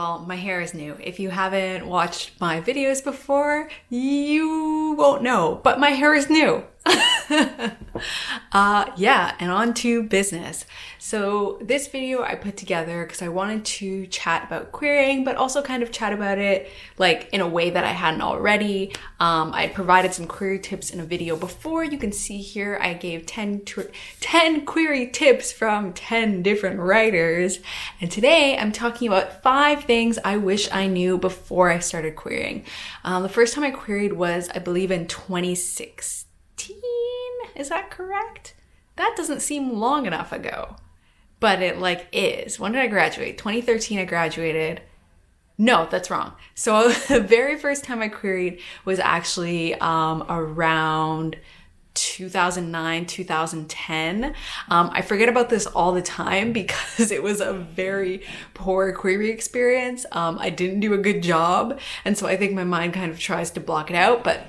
all, my hair is new. If you haven't watched my videos before, you won't know, but my hair is new. Yeah, and on to business. So this video I put together because I wanted to chat about querying, but also kind of chat about it like in a way that I hadn't already. I provided some query tips in a video before. You can see here I gave 10 query tips from 10 different writers. And today I'm talking about 5 things I wish I knew before I started querying. The first time I queried was, I believe, in 2016. Is that correct? That doesn't seem long enough ago, but it is. When did I graduate? 2013 I graduated. No, that's wrong. So the very first time I queried was actually around 2009, 2010. I forget about this all the time because it was a very poor query experience. I didn't do a good job. And so I think my mind kind of tries to block it out. But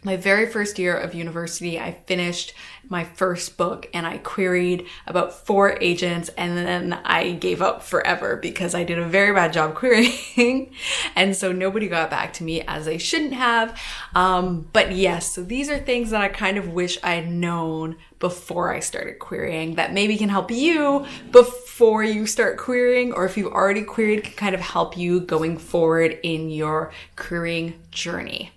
my very first year of university, I finished my first book and I queried about 4 agents, and then I gave up forever because I did a very bad job querying. And so nobody got back to me, as they shouldn't have. But yes, so these are things that I kind of wish I had known before I started querying that maybe can help you before you start querying, or if you've already queried, can kind of help you going forward in your querying journey.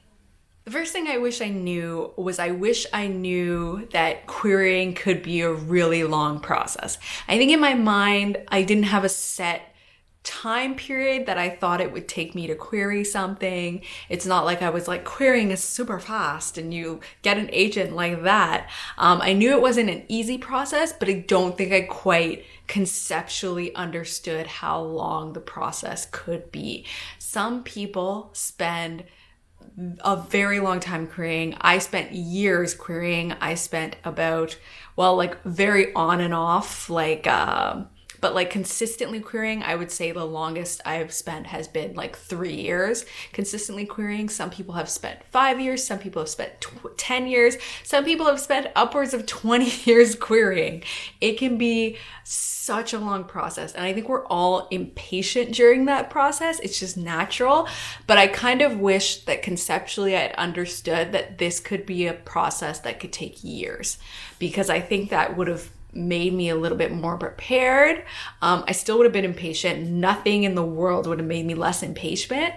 The first thing I wish I knew was I wish I knew that querying could be a really long process. I think in my mind, I didn't have a set time period that I thought it would take me to query something. It's not like I was like, querying is super fast and you get an agent like that. I knew it wasn't an easy process, but I don't think I quite conceptually understood how long the process could be. Some people spend a very long time querying. I spent years querying. I spent about, very on and off, but consistently querying, I would say the longest I've spent has been 3 years consistently querying. Some people have spent 5 years. Some people have spent 10 years. Some people have spent upwards of 20 years querying. It can be such a long process. And I think we're all impatient during that process. It's just natural. But I kind of wish that conceptually I'd understood that this could be a process that could take years, because I think that would have made me a little bit more prepared. I still would have been impatient. Nothing in the world would have made me less impatient.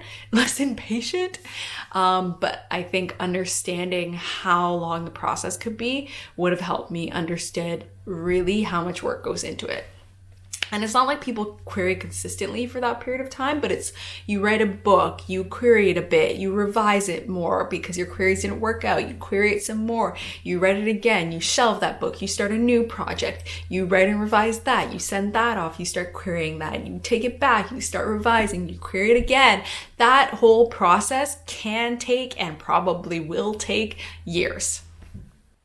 But I think understanding how long the process could be would have helped me understand really how much work goes into it. And it's not like people query consistently for that period of time, but it's, you write a book, you query it a bit, you revise it more because your queries didn't work out, you query it some more, you write it again, you shelve that book, you start a new project, you write and revise that, you send that off, you start querying that, you take it back, you start revising, you query it again. That whole process can take, and probably will take, years.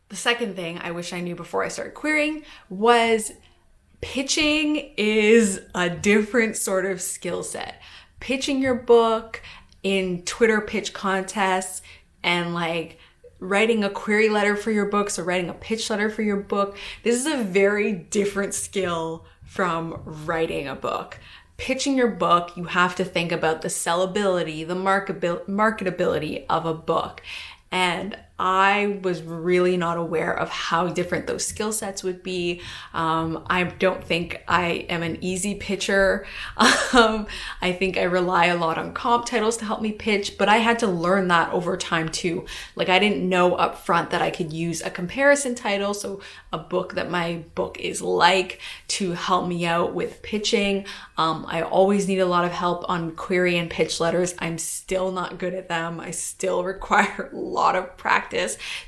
The second thing I wish I knew before I started querying was pitching is a different sort of skill set. Pitching your book in Twitter pitch contests and writing a query letter for your book, so writing a pitch letter for your book. This is a very different skill from writing a book. Pitching your book, you have to think about the sellability, the marketability of a book. And I was really not aware of how different those skill sets would be. I don't think I am an easy pitcher. I think I rely a lot on comp titles to help me pitch, but I had to learn that over time too. I didn't know up front that I could use a comparison title, so a book that my book is like, to help me out with pitching. I always need a lot of help on query and pitch letters. I'm still not good at them. I still require a lot of practice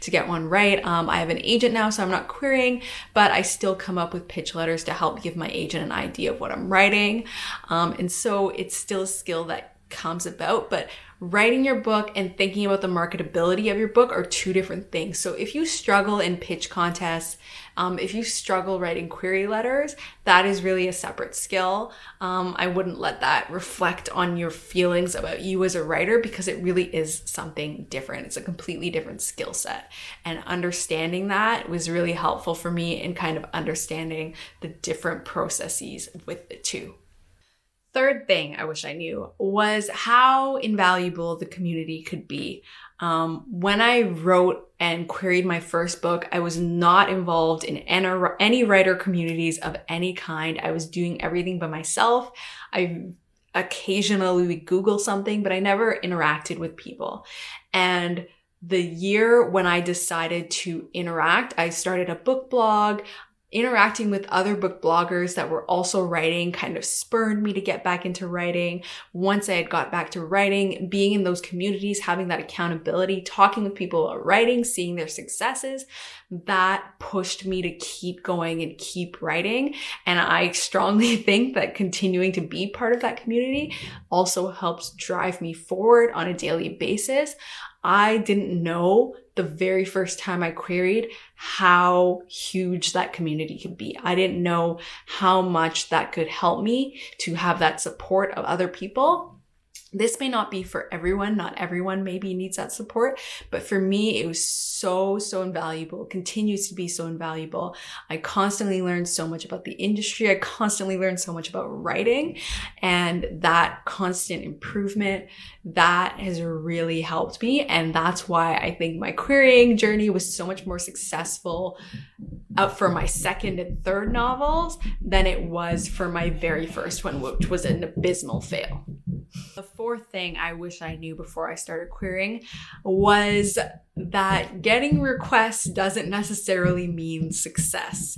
to get one right. I have an agent now, so I'm not querying, but I still come up with pitch letters to help give my agent an idea of what I'm writing. And so it's still a skill that comes about, but writing your book and thinking about the marketability of your book are 2 different things. So if you struggle in pitch contests, if you struggle writing query letters, that is really a separate skill. I wouldn't let that reflect on your feelings about you as a writer, because it really is something different. It's a completely different skill set. And understanding that was really helpful for me in kind of understanding the different processes with the 2. third thing I wish I knew was how invaluable the community could be. When I wrote and queried my first book, I was not involved in any writer communities of any kind. I was doing everything by myself. I occasionally would Google something, but I never interacted with people. And the year when I decided to interact, I started a book blog. Interacting with other book bloggers that were also writing kind of spurred me to get back into writing. Once I had got back to writing, being in those communities, having that accountability, talking with people about writing, seeing their successes, that pushed me to keep going and keep writing. And I strongly think that continuing to be part of that community also helps drive me forward on a daily basis. I didn't know the very first time I queried how huge that community could be. I didn't know how much that could help me to have that support of other people. This may not be for everyone. Not everyone maybe needs that support, but for me, it was so invaluable. It continues to be so invaluable. I constantly learned so much about the industry. I constantly learned so much about writing, and that constant improvement, that has really helped me. And that's why I think my querying journey was so much more successful for my second and third novels than it was for my very first one, which was an abysmal fail. The fourth thing I wish I knew before I started querying was that getting requests doesn't necessarily mean success.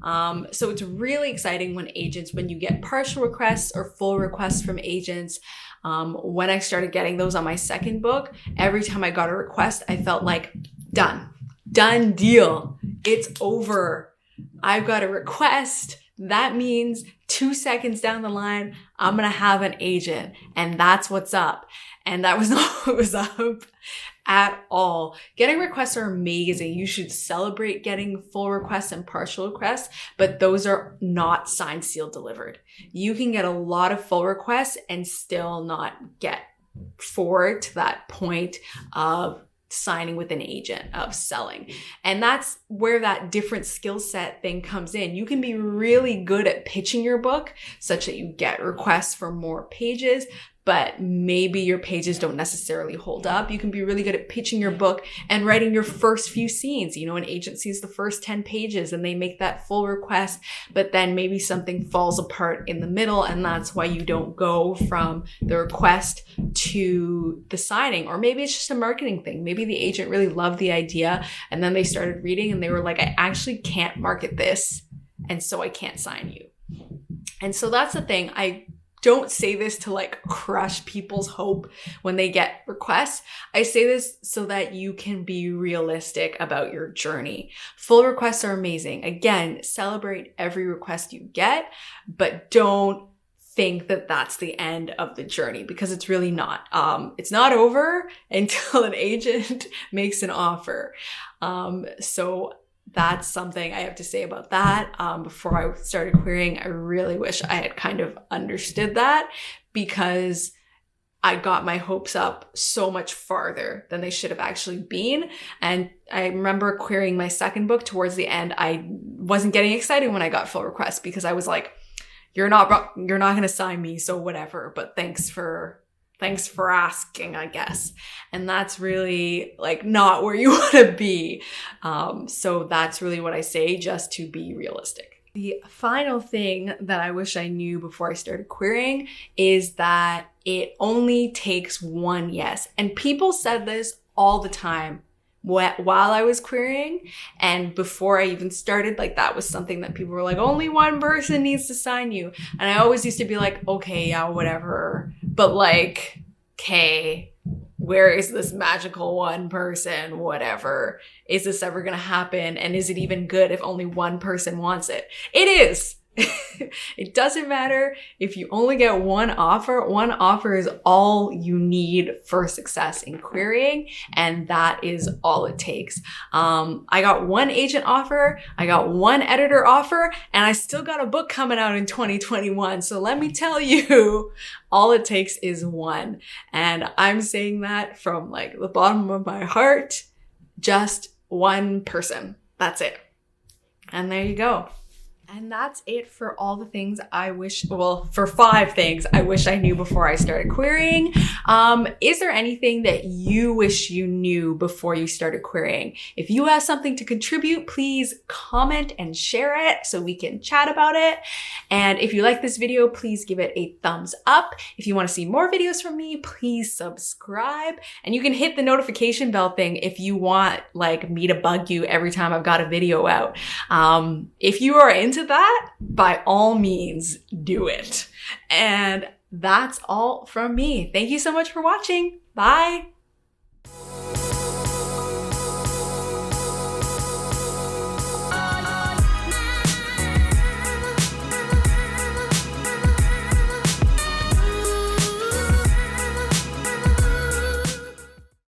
So it's really exciting when you get partial requests or full requests from agents. When I started getting those on my second book, every time I got a request, I felt like done deal. It's over. I've got a request. That means 2 seconds down the line, I'm going to have an agent, and that's what's up. And that was not what was up at all. Getting requests are amazing. You should celebrate getting full requests and partial requests, but those are not signed, sealed, delivered. You can get a lot of full requests and still not get forward to that point of signing with an agent, of selling. And that's where that different skill set thing comes in. You can be really good at pitching your book such that you get requests for more pages, but maybe your pages don't necessarily hold up. You can be really good at pitching your book and writing your first few scenes. You know, an agent sees the first 10 pages and they make that full request, but then maybe something falls apart in the middle, and that's why you don't go from the request to the signing. Or maybe it's just a marketing thing. Maybe the agent really loved the idea and then they started reading and they were like, I actually can't market this, and so I can't sign you. And so that's the thing. I don't say this to like crush people's hope when they get requests. I say this so that you can be realistic about your journey. Full requests are amazing. Again, celebrate every request you get, but don't think that that's the end of the journey, because it's really not. It's not over until an agent makes an offer. So that's something I have to say about that. Before I started querying, I really wish I had kind of understood that, because I got my hopes up so much farther than they should have actually been. And I remember querying my second book towards the end. I wasn't getting excited when I got full requests, because I was like, you're not going to sign me, so whatever, but thanks for asking, I guess. And that's really like not where you want to be. So that's really what I say, just to be realistic. The final thing that I wish I knew before I started querying is that it only takes one yes. And people said this all the time while I was querying, and before I even started, like that was something that people were like, only one person needs to sign you. And I always used to be like, okay, yeah, whatever. But like, okay, where is this magical one person? Whatever. Is this ever going to happen? And is it even good if only one person wants it? It is. It doesn't matter if you only get one offer. One offer is all you need for success in querying, and that is all it takes. I got one agent offer, I got one editor offer, and I still got a book coming out in 2021. So let me tell you, all it takes is one. And I'm saying that from like the bottom of my heart. Just one person. That's it. And there you go. And that's it for all the things I wish, well, for 5 things I wish I knew before I started querying. Is there anything that you wish you knew before you started querying? If you have something to contribute, please comment and share it so we can chat about it. And if you like this video, please give it a thumbs up. If you want to see more videos from me, please subscribe. And you can hit the notification bell thing if you want like me to bug you every time I've got a video out. If you are into that, by all means, do it. And that's all from me. Thank you so much for watching. Bye.